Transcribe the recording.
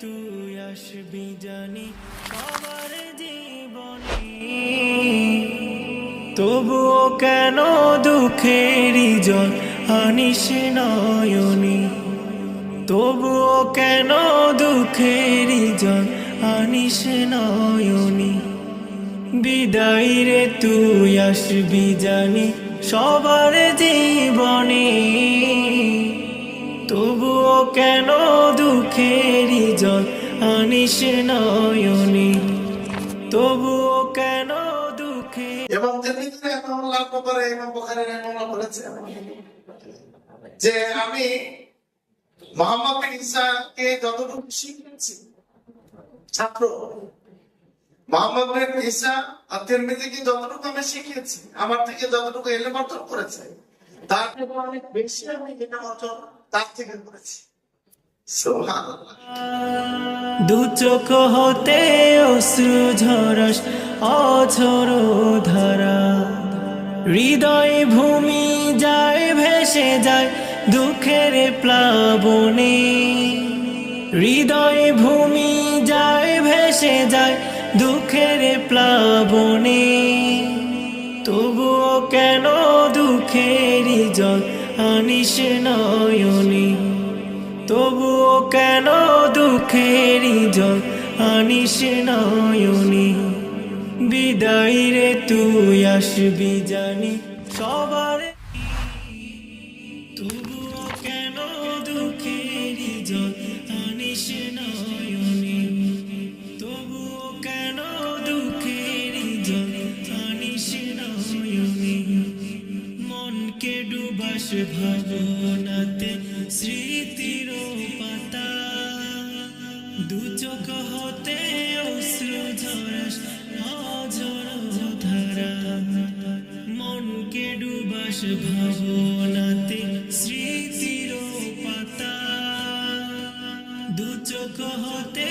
তুই আসবি জানি সবার জীবনে, তবুও কেন দুঃখেরই জল আনিস নয়নে, তবুও কেন দুঃখেরই জল আনিস নয়নে। বিদায় রে তুই আসবি জানি সবার জীবনে, তবুও কেন দুঃখেরই জল আনিস নয়নে, তবুও কেন দুঃখে। এবং তিরমিজি রাহিমাহুল্লাহ ব্যাপারে ইমাম বুখারী রাহিমাহুল্লাহ বলেছেন যে আমি মুহাম্মদ বিন ঈসাকে যতটুকু শিখিয়েছি, ছাত্র মুহাম্মদ বিন ঈসা আর তিরমিজিকে যতটুকু আমি শিখিয়েছি, আমার থেকে যতটুকু ইলম অর্জন করেছে, তার থেকে অনেক বেশি আমি ইলম অর্জন তার থেকে করেছি। সুবহানাল্লাহ। দু চোখ হতে অশ্রু ঝরাস অঝর ধারা, হৃদয় ভূমি যায় ভেসে যায় দুঃখের প্লাবনে, হৃদয় ভূমি যায় ভেসে যায় দুঃখের প্লাবনে, তবুও কেন দুঃখেরই জল আনিস নয়নে, তবুও কেন দুঃখেরই জল আনিস নয়নে। বিদায় রে তুই আসবি জানি সবার, তবুও কেন দুঃখেরই জল আনিস নয়নে, তবুও কেন দুঃখেরই জল আনিস নয়নে। মনকে ডুবাস ভাবনাতে স্মৃতির পাতা, দু চোখ হতে অশ্রু ঝরাস অঝর ধারা, মনকে ডুবাস ভাবনাতে স্মৃতির পাতা, দু চোখ হতে